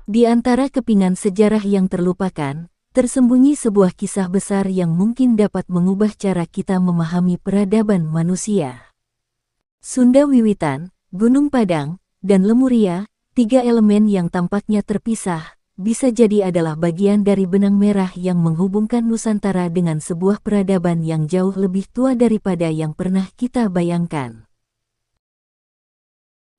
Di antara kepingan sejarah yang terlupakan, tersembunyi sebuah kisah besar yang mungkin dapat mengubah cara kita memahami peradaban manusia. Sunda Wiwitan, Gunung Padang, dan Lemuria, tiga elemen yang tampaknya terpisah, bisa jadi adalah bagian dari benang merah yang menghubungkan Nusantara dengan sebuah peradaban yang jauh lebih tua daripada yang pernah kita bayangkan.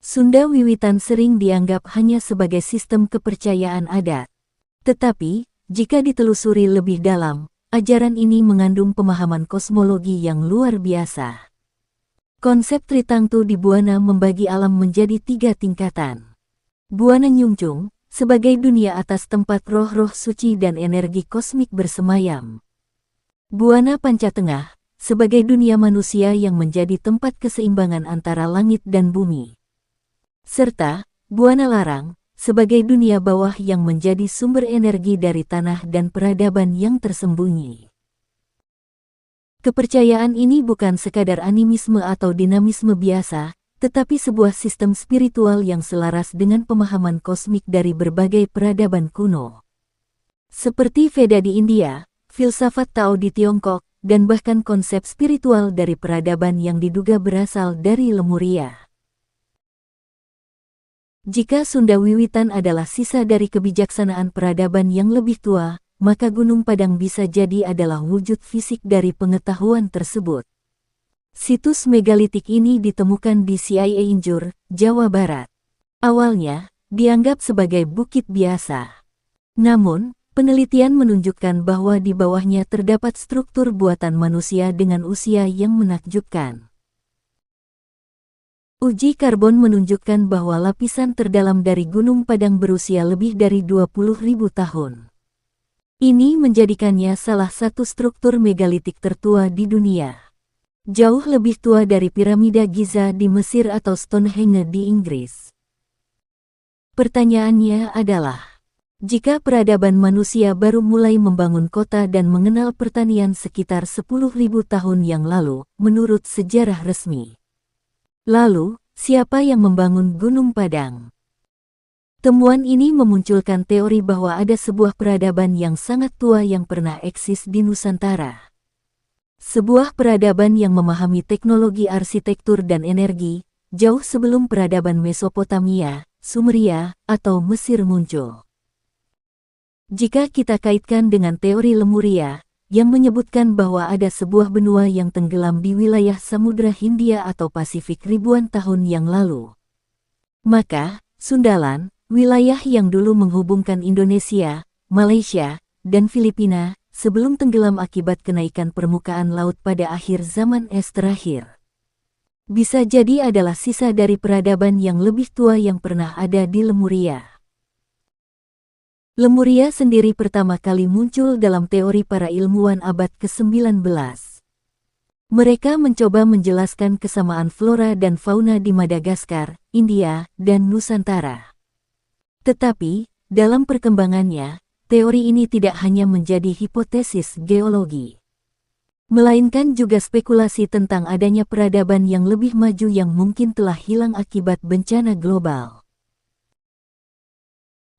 Sunda Wiwitan sering dianggap hanya sebagai sistem kepercayaan adat. Tetapi, jika ditelusuri lebih dalam, ajaran ini mengandung pemahaman kosmologi yang luar biasa. Konsep Tritangtu di Buana membagi alam menjadi 3 tingkatan. Buana Nyungcung, sebagai dunia atas tempat roh-roh suci dan energi kosmik bersemayam. Buana Pancatengah, sebagai dunia manusia yang menjadi tempat keseimbangan antara langit dan bumi. Serta, Buana Larang, sebagai dunia bawah yang menjadi sumber energi dari tanah dan peradaban yang tersembunyi. Kepercayaan ini bukan sekadar animisme atau dinamisme biasa, tetapi sebuah sistem spiritual yang selaras dengan pemahaman kosmik dari berbagai peradaban kuno. Seperti Veda di India, filsafat Tao di Tiongkok, dan bahkan konsep spiritual dari peradaban yang diduga berasal dari Lemuria. Jika Sunda Wiwitan adalah sisa dari kebijaksanaan peradaban yang lebih tua, maka Gunung Padang bisa jadi adalah wujud fisik dari pengetahuan tersebut. Situs megalitik ini ditemukan di CIA Injur, Jawa Barat. Awalnya, dianggap sebagai bukit biasa. Namun, penelitian menunjukkan bahwa di bawahnya terdapat struktur buatan manusia dengan usia yang menakjubkan. Uji karbon menunjukkan bahwa lapisan terdalam dari Gunung Padang berusia lebih dari 20.000 tahun. Ini menjadikannya salah satu struktur megalitik tertua di dunia. Jauh lebih tua dari piramida Giza di Mesir atau Stonehenge di Inggris. Pertanyaannya adalah, jika peradaban manusia baru mulai membangun kota dan mengenal pertanian sekitar 10.000 tahun yang lalu, menurut sejarah resmi, lalu, siapa yang membangun Gunung Padang? Temuan ini memunculkan teori bahwa ada sebuah peradaban yang sangat tua yang pernah eksis di Nusantara. Sebuah peradaban yang memahami teknologi arsitektur dan energi, jauh sebelum peradaban Mesopotamia, Sumeria, atau Mesir muncul. Jika kita kaitkan dengan teori Lemuria, yang menyebutkan bahwa ada sebuah benua yang tenggelam di wilayah Samudra Hindia atau Pasifik ribuan tahun yang lalu, maka, Sundaland, wilayah yang dulu menghubungkan Indonesia, Malaysia, dan Filipina, sebelum tenggelam akibat kenaikan permukaan laut pada akhir zaman es terakhir, bisa jadi adalah sisa dari peradaban yang lebih tua yang pernah ada di Lemuria. Lemuria sendiri pertama kali muncul dalam teori para ilmuwan abad ke-19. Mereka mencoba menjelaskan kesamaan flora dan fauna di Madagaskar, India, dan Nusantara. Tetapi, dalam perkembangannya, teori ini tidak hanya menjadi hipotesis geologi, melainkan juga spekulasi tentang adanya peradaban yang lebih maju yang mungkin telah hilang akibat bencana global.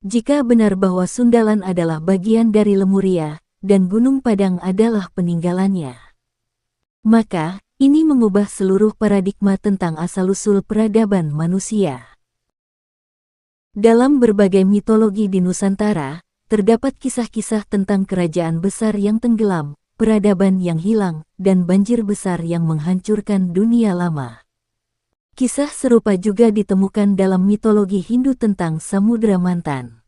Jika benar bahwa Sundaland adalah bagian dari Lemuria, dan Gunung Padang adalah peninggalannya, maka, ini mengubah seluruh paradigma tentang asal-usul peradaban manusia. Dalam berbagai mitologi di Nusantara, terdapat kisah-kisah tentang kerajaan besar yang tenggelam, peradaban yang hilang, dan banjir besar yang menghancurkan dunia lama. Kisah serupa juga ditemukan dalam mitologi Hindu tentang Samudra Mantan.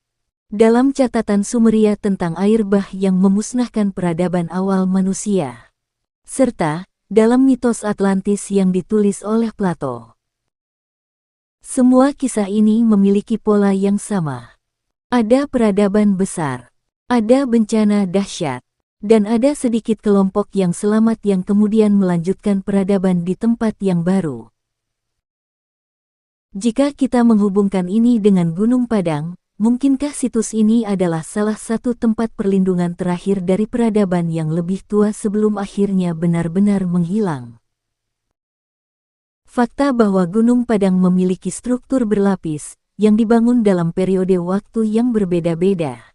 Dalam catatan Sumeria tentang air bah yang memusnahkan peradaban awal manusia. Serta, dalam mitos Atlantis yang ditulis oleh Plato. Semua kisah ini memiliki pola yang sama. Ada peradaban besar, ada bencana dahsyat, dan ada sedikit kelompok yang selamat yang kemudian melanjutkan peradaban di tempat yang baru. Jika kita menghubungkan ini dengan Gunung Padang, mungkinkah situs ini adalah salah satu tempat perlindungan terakhir dari peradaban yang lebih tua sebelum akhirnya benar-benar menghilang? Fakta bahwa Gunung Padang memiliki struktur berlapis, yang dibangun dalam periode waktu yang berbeda-beda.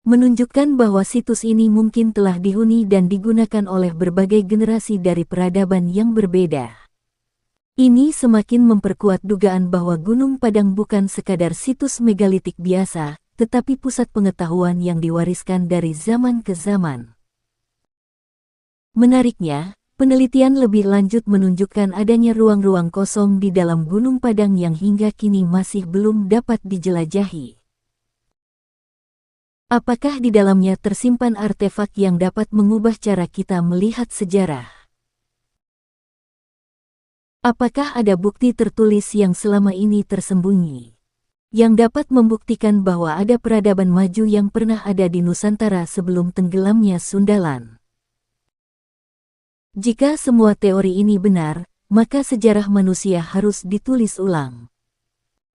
Menunjukkan bahwa situs ini mungkin telah dihuni dan digunakan oleh berbagai generasi dari peradaban yang berbeda. Ini semakin memperkuat dugaan bahwa Gunung Padang bukan sekadar situs megalitik biasa, tetapi pusat pengetahuan yang diwariskan dari zaman ke zaman. Menariknya, penelitian lebih lanjut menunjukkan adanya ruang-ruang kosong di dalam Gunung Padang yang hingga kini masih belum dapat dijelajahi. Apakah di dalamnya tersimpan artefak yang dapat mengubah cara kita melihat sejarah? Apakah ada bukti tertulis yang selama ini tersembunyi, yang dapat membuktikan bahwa ada peradaban maju yang pernah ada di Nusantara sebelum tenggelamnya Sundaland? Jika semua teori ini benar, maka sejarah manusia harus ditulis ulang.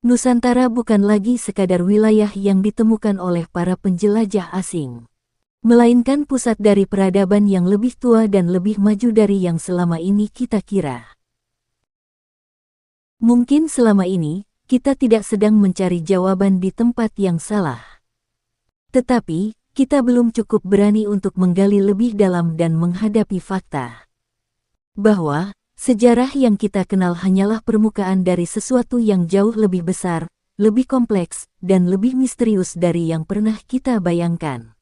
Nusantara bukan lagi sekadar wilayah yang ditemukan oleh para penjelajah asing, melainkan pusat dari peradaban yang lebih tua dan lebih maju dari yang selama ini kita kira. Mungkin selama ini, kita tidak sedang mencari jawaban di tempat yang salah. Tetapi, kita belum cukup berani untuk menggali lebih dalam dan menghadapi fakta bahwa sejarah yang kita kenal hanyalah permukaan dari sesuatu yang jauh lebih besar, lebih kompleks, dan lebih misterius dari yang pernah kita bayangkan.